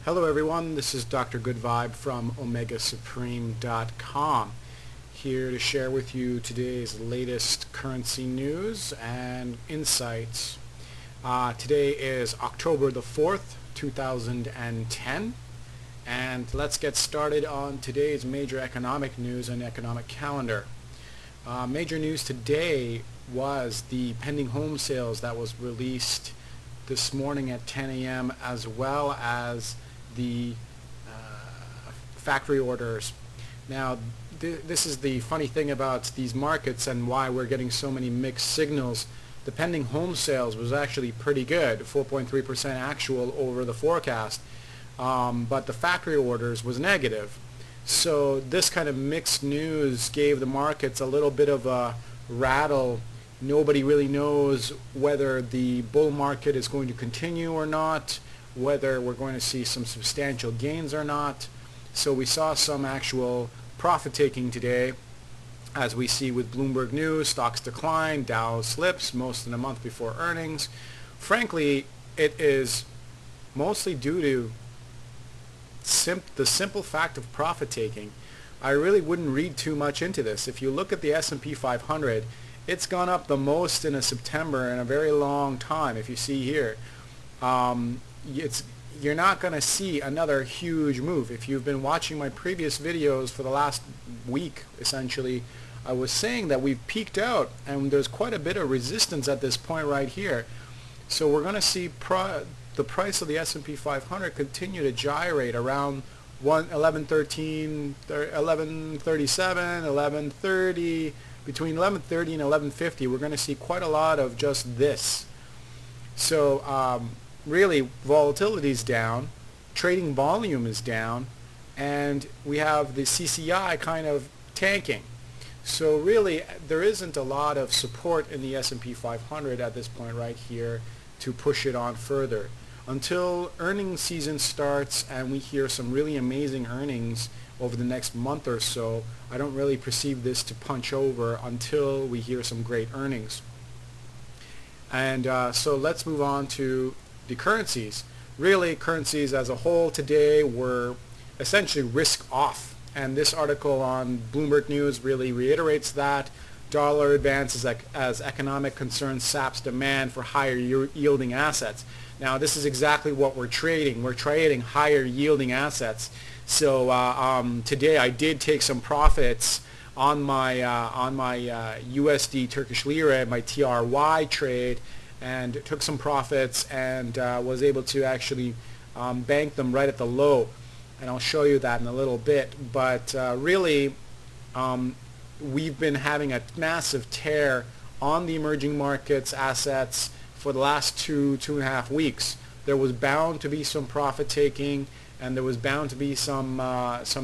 Hello everyone, this is Dr. Good Vibe from OmegaSupreme.com, here to share with you today's latest currency news and insights. Today is October the 4th, 2010, and let's get started on today's major economic news and economic calendar. Major news today was the pending home sales that was released this morning at 10 a.m. as well as the factory orders. Now this is the funny thing about these markets and why we're getting so many mixed signals. The pending home sales was actually pretty good, 4.3% actual over the forecast, but the factory orders was negative. So this kind of mixed news gave the markets a little bit of a rattle. Nobody really knows whether the bull market is going to continue or not, whether we're going to see some substantial gains or not. So we saw some actual profit taking today, as we see with Bloomberg News. Stocks decline, Dow slips most in a month before earnings. Frankly, it is mostly due to the simple fact of profit taking. I really wouldn't read too much into this. If you look at the S&P 500, it's gone up the most in a September in a very long time. If you see here, you're not going to see another huge move. If you've been watching my previous videos for the last week, essentially, I was saying that we've peaked out and there's quite a bit of resistance at this point right here. So we're going to see the price of the S&P 500 continue to gyrate around 1113, 1137, 1130. Between 1130 and 1150, we're going to see quite a lot of just this. So really, volatility is down, trading volume is down, and we have the CCI kind of tanking. So really, there isn't a lot of support in the S&P 500 at this point right here to push it on further. Until earnings season starts and we hear some really amazing earnings over the next month or so, I don't really perceive this to punch over until we hear some great earnings. And so let's move on to the currencies. Really, currencies as a whole today were essentially risk off, and this article on Bloomberg News really reiterates that. Dollar advances as economic concerns saps demand for higher yielding assets. Now this is exactly what we're trading. We're trading higher yielding assets. So today I did take some profits on my USD Turkish Lira, my TRY trade, and took some profits and was able to actually bank them right at the low. And I'll show you that in a little bit. But really, we've been having a massive tear on the emerging markets assets for the last two and a half weeks. There was bound to be some profit taking, and there was bound to be some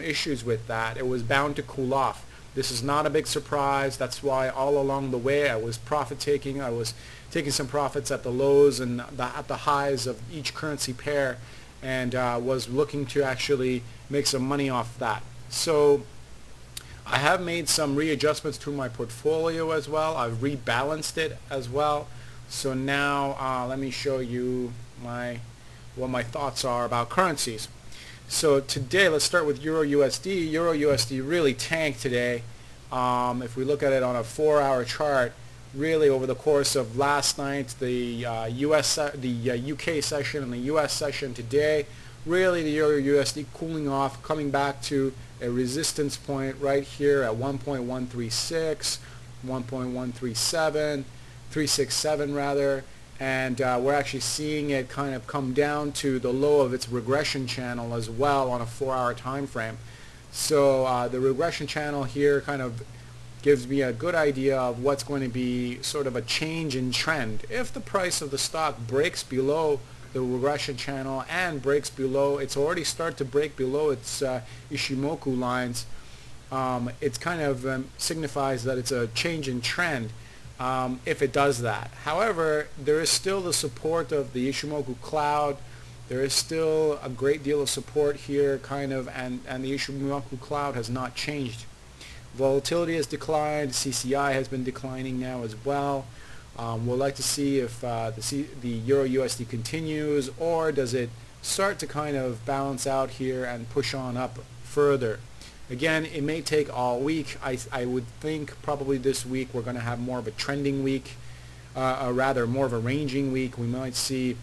issues with that. It was bound to cool off. This is not a big surprise. That's why all along the way I was profit taking. I was taking some profits at the lows and at the highs of each currency pair, and was looking to actually make some money off that. So I have made some readjustments to my portfolio as well. I've rebalanced it as well. So now let me show you what my thoughts are about currencies. So today, let's start with Euro USD. Euro USD really tanked today. If we look at it on a 4-hour chart, really over the course of last night, the UK session and the US session today, really the Euro USD cooling off, coming back to a resistance point right here at 1.136, 1.137, 367 rather. And we're actually seeing it kind of come down to the low of its regression channel as well on a 4-hour time frame. So the regression channel here kind of gives me a good idea of what's going to be sort of a change in trend. If the price of the stock breaks below the regression channel and breaks below, it's already started to break below its Ishimoku lines, it kind of signifies that it's a change in trend. If it does that. However, there is still the support of the Ishimoku cloud. There is still a great deal of support here, kind of, and the Ishimoku cloud has not changed. Volatility has declined. CCI has been declining now as well. We'll like to see if the Euro USD continues, or does it start to kind of balance out here and push on up further. Again, it may take all week. I would think probably this week we're going to have more of a trending week, rather more of a ranging week. We might see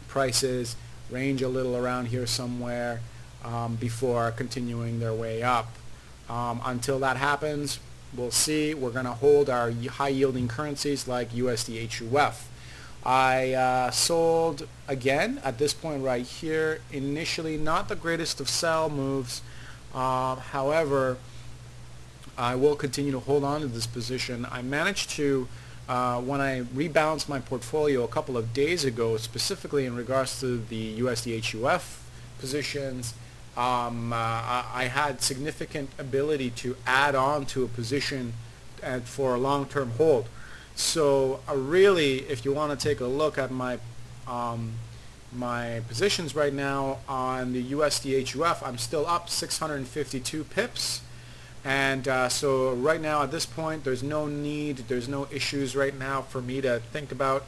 prices range a little around here somewhere before continuing their way up. Until that happens, we'll see. We're going to hold our high yielding currencies like USD HUF. I sold again at this point right here. Initially not the greatest of sell moves. However, I will continue to hold on to this position. I managed to, when I rebalanced my portfolio a couple of days ago, specifically in regards to the USD HUF positions, I had significant ability to add on to a position for a long-term hold. So really, if you want to take a look at my my positions right now on the USD HUF, I'm still up 652 pips, and so right now at this point there's no issues right now for me to think about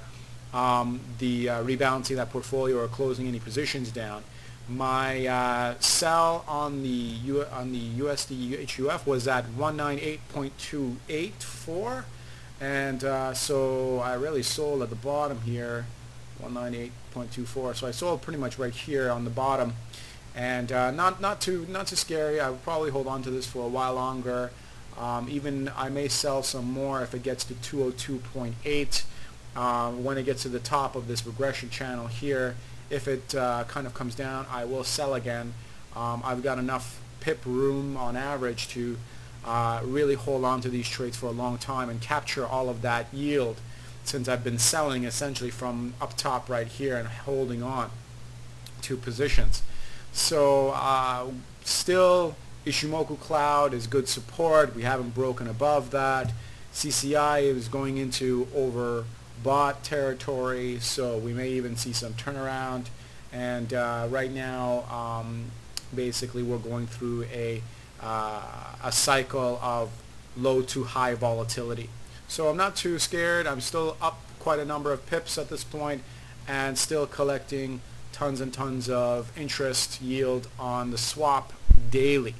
rebalancing that portfolio or closing any positions down. My sell on the USD HUF was at 198.284, and so I really sold at the bottom here, 198.24. So I sold pretty much right here on the bottom, and not too scary. I would probably hold on to this for a while longer. Even I may sell some more if it gets to 202.8 when it gets to the top of this regression channel here. If it kind of comes down, I will sell again. I've got enough pip room on average to really hold on to these trades for a long time and capture all of that yield, since I've been selling essentially from up top right here and holding on to positions. So still Ishimoku Cloud is good support. We haven't broken above that. CCI is going into overbought territory, so we may even see some turnaround. And right now basically we're going through a cycle of low to high volatility. So I'm not too scared. I'm still up quite a number of pips at this point and still collecting tons and tons of interest yield on the swap daily.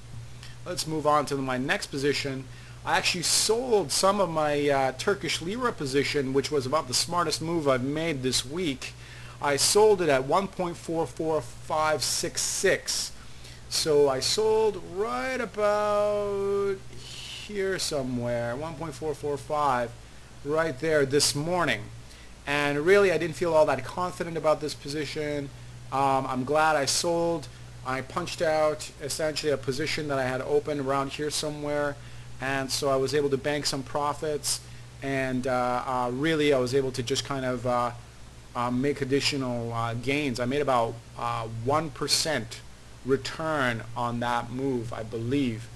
Let's move on to my next position. I actually sold some of my Turkish lira position, which was about the smartest move I've made this week. I sold it at 1.44566. So I sold right about here somewhere, 1.445, right there this morning. And really I didn't feel all that confident about this position. I'm glad I sold. I punched out essentially a position that I had open around here somewhere, and so I was able to bank some profits, and really I was able to just kind of make additional gains. I made about 1% return on that move, I believe.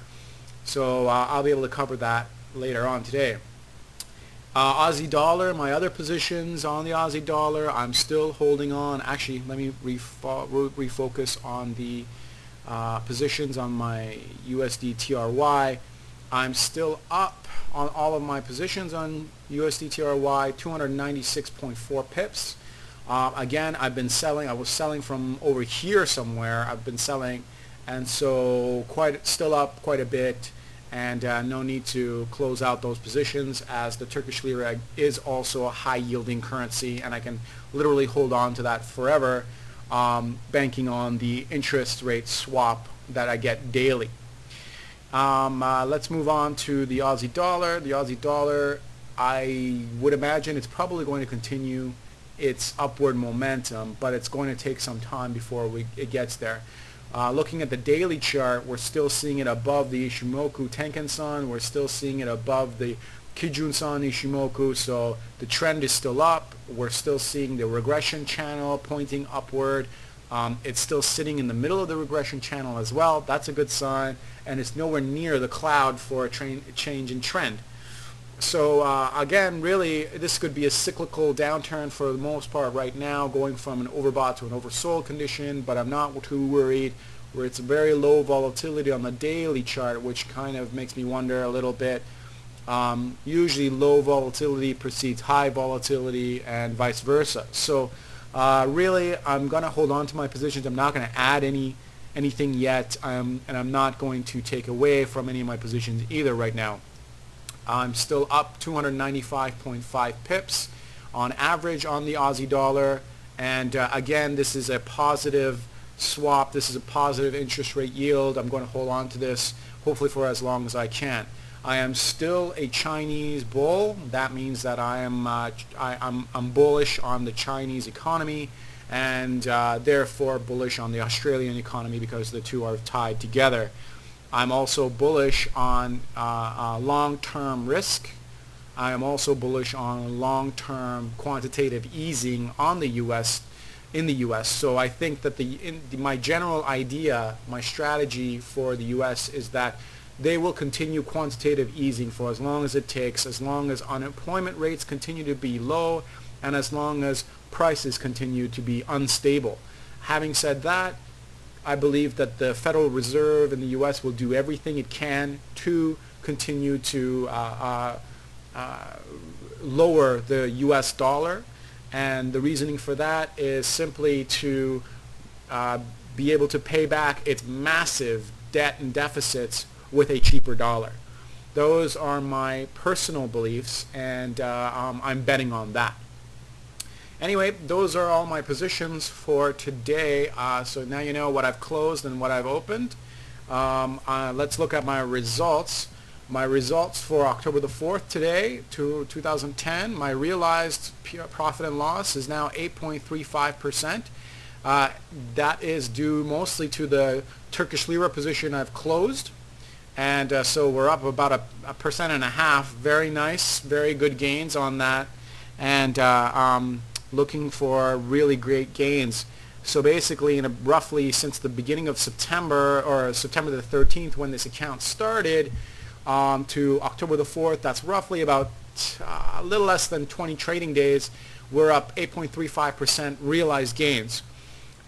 So I'll be able to cover that later on today. Aussie dollar, my other positions on the Aussie dollar, I'm still holding on. Actually, let me refocus on the positions on my USD TRY. I'm still up on all of my positions on USD TRY, 296.4 pips. Again, I've been selling. I was selling from over here somewhere. I've been selling, and so still up quite a bit, and no need to close out those positions, as the Turkish lira is also a high yielding currency, and I can literally hold on to that forever, banking on the interest rate swap that I get daily. Let's move on to the Aussie dollar. The Aussie dollar, I would imagine it's probably going to continue its upward momentum, but it's going to take some time before it gets there. Looking at the daily chart, we're still seeing it above the Ishimoku Tenkan-san. We're still seeing it above the Kijun-san Ishimoku, so the trend is still up. We're still seeing the regression channel pointing upward. It's still sitting in the middle of the regression channel as well. That's a good sign, and it's nowhere near the cloud for a change in trend. So again, really, this could be a cyclical downturn for the most part right now, going from an overbought to an oversold condition, but I'm not too worried, where it's very low volatility on the daily chart, which kind of makes me wonder a little bit. Usually low volatility precedes high volatility and vice versa. So Really, I'm going to hold on to my positions. I'm not going to add anything yet, and I'm not going to take away from any of my positions either right now. I'm still up 295.5 pips on average on the Aussie dollar, and again, this is a positive swap. This is a positive interest rate yield. I'm going to hold on to this hopefully for as long as I can. I am still a Chinese bull. That means that I'm bullish on the Chinese economy, and therefore bullish on the Australian economy because the two are tied together. I'm also bullish on long-term risk. I am also bullish on long-term quantitative easing on the U.S. in the U.S. So I think that my general idea, my strategy for the U.S. is that they will continue quantitative easing for as long as it takes, as long as unemployment rates continue to be low, and as long as prices continue to be unstable. Having said that, I believe that the Federal Reserve in the U.S. will do everything it can to continue to lower the U.S. dollar, and the reasoning for that is simply to be able to pay back its massive debt and deficits with a cheaper dollar. Those are my personal beliefs, and I'm betting on that. Anyway, those are all my positions for today. So now you know what I've closed and what I've opened. Let's look at my results. My results for October the 4th today, 2010, my realized profit and loss is now 8.35%. That is due mostly to the Turkish lira position I've closed. And so we're up about a 1.5%. Very nice, very good gains on that. And looking for really great gains. So basically, roughly since the beginning of September, or September the 13th when this account started, to October the 4th, that's roughly about a little less than 20 trading days, we're up 8.35% realized gains.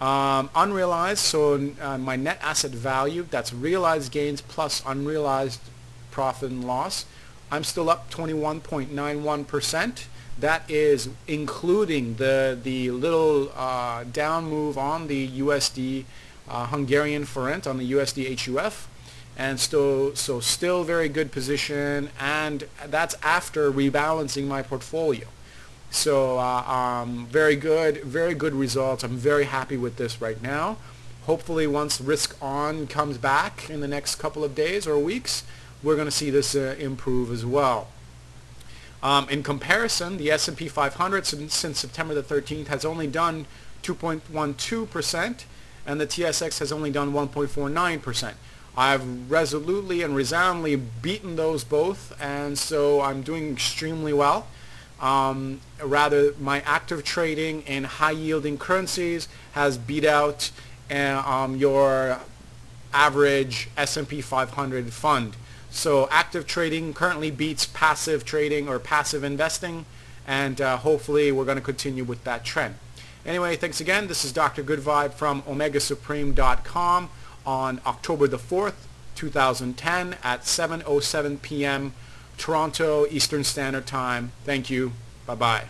Unrealized, so my net asset value, that's realized gains plus unrealized profit and loss, I'm still up 21.91%. That is including the little down move on the USD Hungarian forint, on the USD HUF, and so still very good position, and that's after rebalancing my portfolio. So very good results. I'm very happy with this right now. Hopefully once risk on comes back in the next couple of days or weeks, we're going to see this improve as well. In comparison, the S&P 500 since September the 13th has only done 2.12%, and the TSX has only done 1.49%. I've resolutely and resoundingly beaten those both, and so I'm doing extremely well. Rather, my active trading in high-yielding currencies has beat out your average S&P 500 fund. So active trading currently beats passive trading or passive investing, and hopefully we're going to continue with that trend. Anyway, thanks again. This is Dr. Good Vibe from OmegaSupreme.com on October the 4th, 2010 at 7:07 p.m. Toronto Eastern Standard Time. Thank you. Bye-bye.